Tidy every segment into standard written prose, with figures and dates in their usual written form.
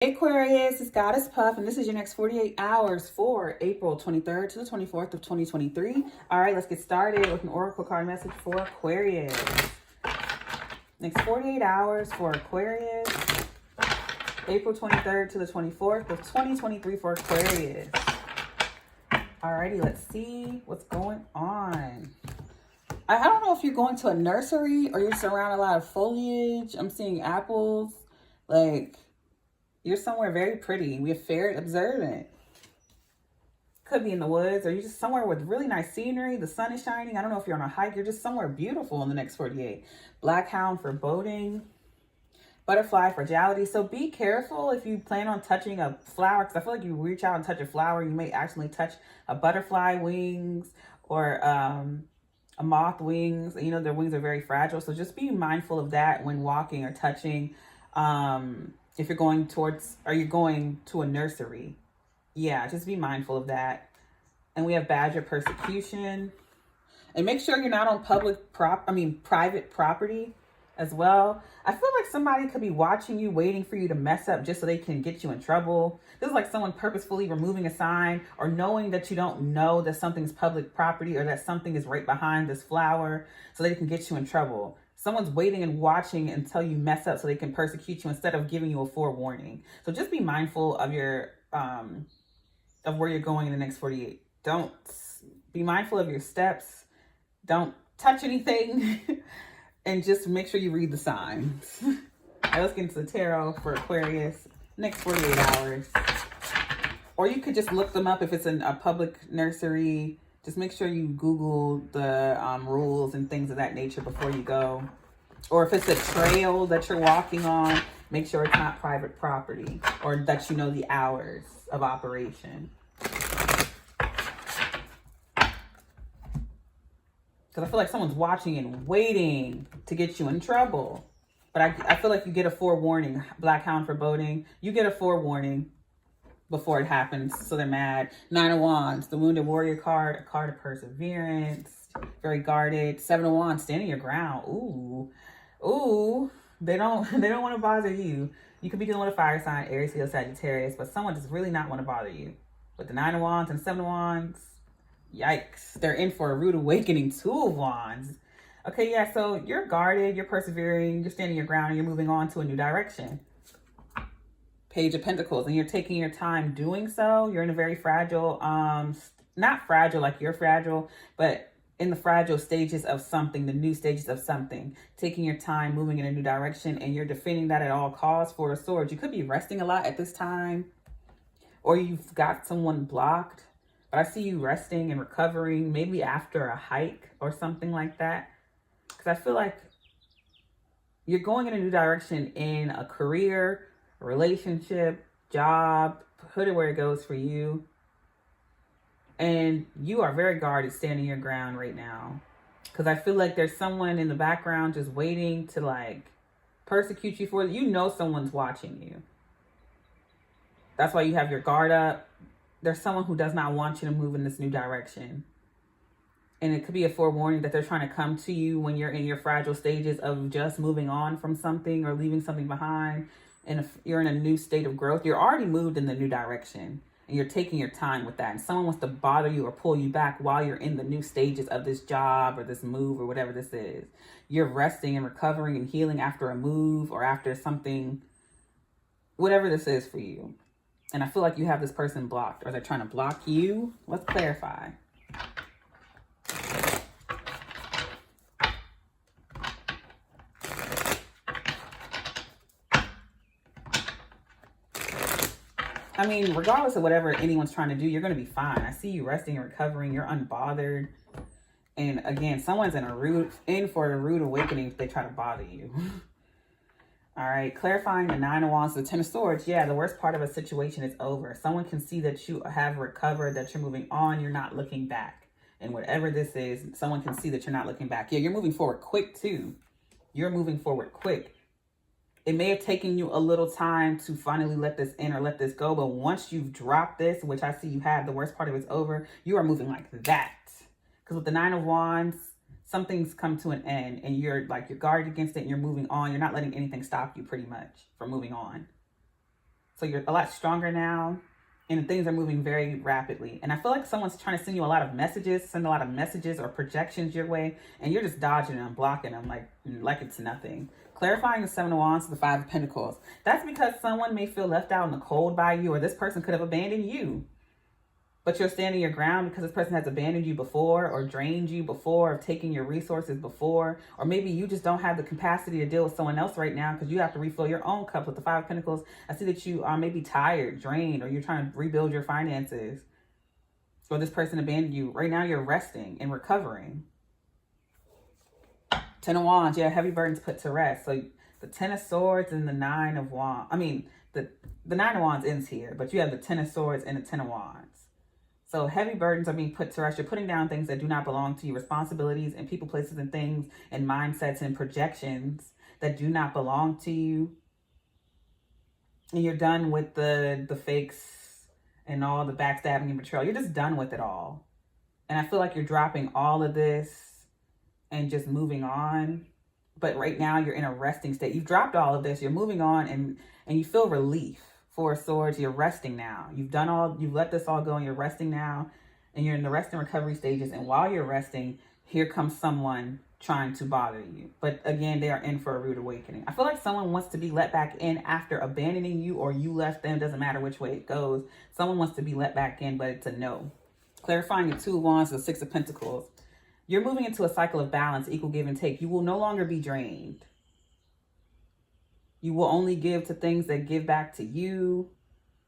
Aquarius, it's Goddess Puff, and this is your next 48 hours for April 23rd to the 24th of 2023. All right, let's get started with an oracle card message for Aquarius. Next 48 hours for Aquarius, April 23rd to the 24th of 2023 for Aquarius. All righty, let's see what's going on. I don't know if you're going to a nursery or you're surrounded a lot of foliage. I'm seeing apples, like... You're somewhere very pretty. We have fair observant. Could be in the woods or you're just somewhere with really nice scenery. The sun is shining. I don't know if you're on a hike. You're just somewhere beautiful in the next 48. Black hound for boating. Butterfly fragility. So be careful if you plan on touching a flower, because I feel like you reach out and touch a flower, you may actually touch a butterfly wings or a moth wings. You know, their wings are very fragile. So just be mindful of that when walking or touching. If you're going towards, or you're going to a nursery, yeah, just be mindful of that. And we have badger persecution. And make sure you're not on private property as well. I feel like somebody could be watching you, waiting for you to mess up just so they can get you in trouble. This is like someone purposefully removing a sign or knowing that you don't know that something's public property or that something is right behind this flower so they can get you in trouble. Someone's waiting and watching until you mess up so they can persecute you instead of giving you a forewarning. So just be mindful of your of where you're going in the next 48. Don't be mindful of your steps. Don't touch anything. And just make sure you read the signs. All right, let's get into the tarot for Aquarius. Next 48 hours. Or you could just look them up if it's in a public nursery. Just make sure you Google the rules and things of that nature before you go. Or if it's a trail that you're walking on, make sure it's not private property or that you know the hours of operation. Because I feel like someone's watching and waiting to get you in trouble. But I feel like you get a forewarning. Black hound for boating. You get a forewarning before it happens, so they're mad. Nine of Wands, the Wounded Warrior card, a card of perseverance, very guarded. Seven of Wands, standing your ground. Ooh, they don't want to bother you. You could be dealing with a fire sign, Aries, Leo, Sagittarius, but someone does really not want to bother you. With the Nine of Wands and Seven of Wands, yikes, they're in for a rude awakening. Two of Wands. Okay, yeah, so you're guarded, you're persevering, you're standing your ground, and you're moving on to a new direction. Page of Pentacles, and you're taking your time doing so. You're in a very fragile, not fragile like you're fragile, but in the fragile stages of something, the new stages of something. Taking your time, moving in a new direction, and you're defending that at all costs. For a sword, you could be resting a lot at this time, or you've got someone blocked. But I see you resting and recovering, maybe after a hike or something like that. Because I feel like you're going in a new direction in a career, relationship, job, put it where it goes for you. And you are very guarded, standing your ground right now. Because I feel like there's someone in the background just waiting to like persecute you for it. You know someone's watching you. That's why you have your guard up. There's someone who does not want you to move in this new direction. And it could be a forewarning that they're trying to come to you when you're in your fragile stages of just moving on from something or leaving something behind. And if you're in a new state of growth, you're already moved in the new direction and you're taking your time with that. And someone wants to bother you or pull you back while you're in the new stages of this job or this move or whatever this is. You're resting and recovering and healing after a move or after something, whatever this is for you. And I feel like you have this person blocked, or they're trying to block you. Let's clarify. I mean, regardless of whatever anyone's trying to do, you're going to be fine. I see you resting and recovering. You're unbothered. And again, someone's in for a rude awakening if they try to bother you. All right, clarifying the Nine of Wands, the Ten of Swords. Yeah, the worst part of a situation is over. Someone can see that you have recovered, that you're moving on. You're not looking back. And whatever this is, someone can see that you're not looking back. Yeah, you're moving forward quick too. You're moving forward quick. It may have taken you a little time to finally let this in or let this go. But once you've dropped this, which I see you have, the worst part of it's over, you are moving like that. Because with the Nine of Wands, something's come to an end and you're guarded against it and you're moving on. You're not letting anything stop you pretty much from moving on. So you're a lot stronger now, and things are moving very rapidly. And I feel like someone's trying to send you a lot of messages or projections your way, and you're just dodging them, blocking them like it's nothing. Clarifying the Seven of Wands to the Five of Pentacles. That's because someone may feel left out in the cold by you, or this person could have abandoned you. But you're standing your ground because this person has abandoned you before, or drained you before, or taken your resources before. Or maybe you just don't have the capacity to deal with someone else right now because you have to refill your own cup. With the Five of Pentacles, I see that you are maybe tired, drained, or you're trying to rebuild your finances. Or this person abandoned you. Right now you're resting and recovering. Ten of Wands, yeah, heavy burdens put to rest. So the Ten of Swords and the Nine of Wands. I mean, the Nine of Wands ends here, but you have the Ten of Swords and the Ten of Wands. So heavy burdens are being put to rest. You're putting down things that do not belong to you, responsibilities and people, places, and things, and mindsets and projections that do not belong to you. And you're done with the fakes and all the backstabbing and betrayal. You're just done with it all. And I feel like you're dropping all of this and just moving on. But right now you're in a resting state. You've dropped all of this. You're moving on and you feel relief. Four of Swords, you're resting now. You've let this all go and you're resting now. And you're in the rest and recovery stages. And while you're resting, here comes someone trying to bother you. But again, they are in for a rude awakening. I feel like someone wants to be let back in after abandoning you, or you left them. Doesn't matter which way it goes. Someone wants to be let back in, but it's a no. Clarifying the Two of Wands, the Six of Pentacles. You're moving into a cycle of balance, equal give and take. You will no longer be drained. You will only give to things that give back to you,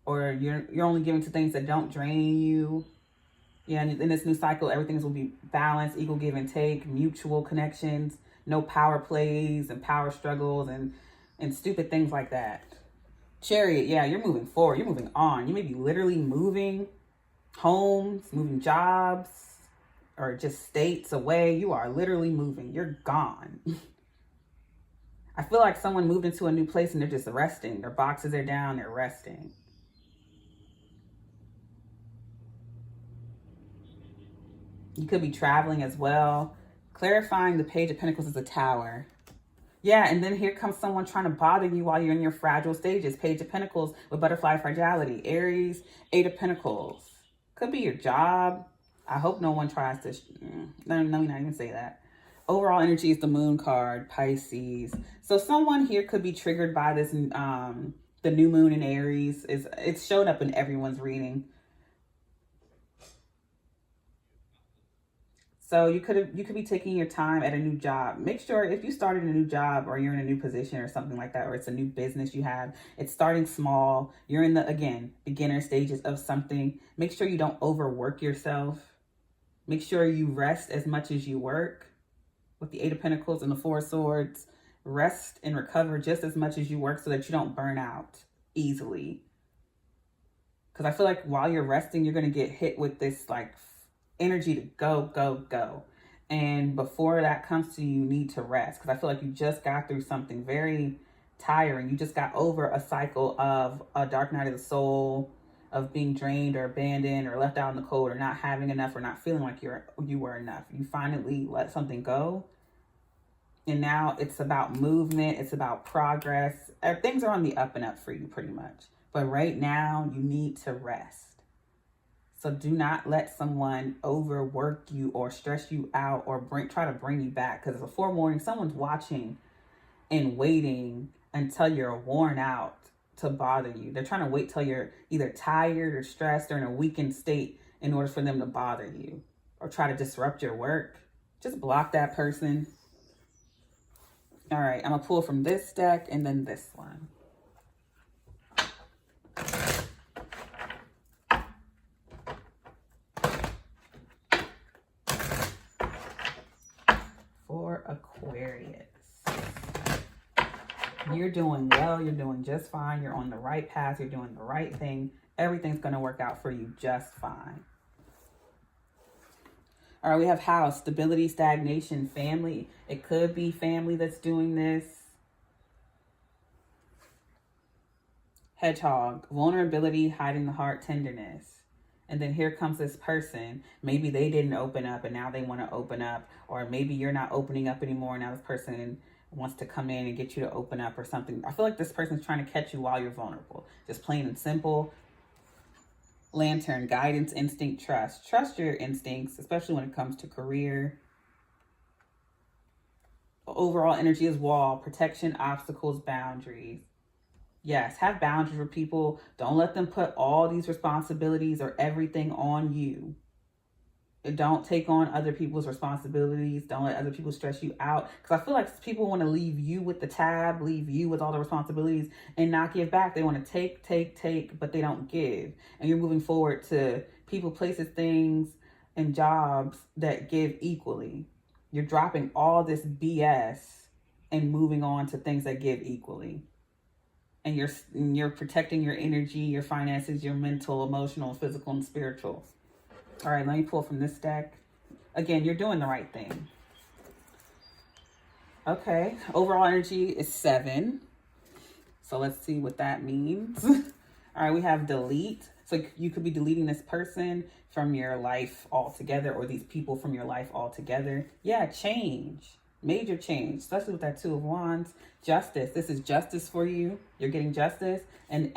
or you're only giving to things that don't drain you. Yeah, and in this new cycle, everything will be balanced, equal give and take, mutual connections, no power plays and power struggles and stupid things like that. Chariot, yeah, you're moving forward. You're moving on. You may be literally moving homes, moving jobs, or just states away. You are literally moving. You're gone. I feel like someone moved into a new place and they're just resting. Their boxes are down, they're resting. You could be traveling as well. Clarifying the Page of Pentacles is a Tower. Yeah, and then here comes someone trying to bother you while you're in your fragile stages. Page of Pentacles with butterfly fragility. Aries, Eight of Pentacles. Could be your job. I hope no one tries to... let me not even say that. Overall energy is the Moon card, Pisces. So someone here could be triggered by this, the new moon in Aries. It's showed up in everyone's reading. So you could be taking your time at a new job. Make sure if you started a new job or you're in a new position or something like that, or it's a new business you have, it's starting small. You're in the, again, beginner stages of something. Make sure you don't overwork yourself. Make sure you rest as much as you work. With the Eight of Pentacles and the Four of Swords, rest and recover just as much as you work so that you don't burn out easily. Because I feel like while you're resting, you're going to get hit with this like energy to go, go, go. And before that comes to you, you need to rest. Because I feel like you just got through something very tiring. You just got over a cycle of a dark night of the soul, of being drained or abandoned or left out in the cold or not having enough or not feeling like you were enough. You finally let something go. And now it's about movement. It's about progress. Things are on the up and up for you pretty much. But right now you need to rest. So do not let someone overwork you or stress you out or try to bring you back. Because it's a forewarning. Someone's watching and waiting until you're worn out to bother you. They're trying to wait till you're either tired or stressed or in a weakened state in order for them to bother you or try to disrupt your work. Just block that person. All right, I'm gonna pull from this deck and then this one. For Aquarius. You're doing well. You're doing just fine. You're on the right path. You're doing the right thing. Everything's going to work out for you just fine. All right, we have house, stability, stagnation, family. It could be family that's doing this. Hedgehog, vulnerability, hiding the heart, tenderness. And then here comes this person. Maybe they didn't open up and now they want to open up. Or maybe you're not opening up anymore. Now this person wants to come in and get you to open up or something. I feel like this person's trying to catch you while you're vulnerable. Just plain and simple. Lantern, guidance, instinct, trust. Trust your instincts, especially when it comes to career. Overall energy is wall, protection, obstacles, boundaries. Yes, have boundaries with people. Don't let them put all these responsibilities or everything on you. Don't take on other people's responsibilities. Don't let other people stress you out. Because I feel like people want to leave you with the tab, leave you with all the responsibilities and not give back. They want to take, but they don't give. And you're moving forward to people, places, things, and jobs that give equally. You're dropping all this BS and moving on to things that give equally. And you're protecting your energy, your finances, your mental, emotional, physical, and spiritual. All right, let me pull from this deck. Again, you're doing the right thing. Okay, overall energy is 7. So let's see what that means. All right, we have delete. So you could be deleting this person from your life altogether, or these people from your life altogether. Yeah, change. Major change, especially with that 2 of Wands. Justice. This is justice for you. You're getting justice. And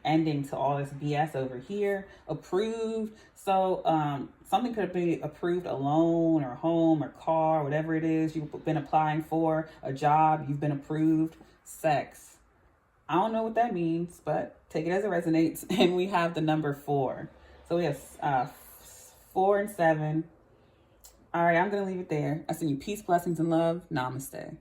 ending to all this BS over here. Approved. So something could be approved, a loan or home or car, whatever it is you've been applying for. A job, you've been approved. Sex. I don't know what that means, but take it as it resonates. And we have the number 4. So we have 4 and 7. All right, I'm going to leave it there. I send you peace, blessings, and love. Namaste.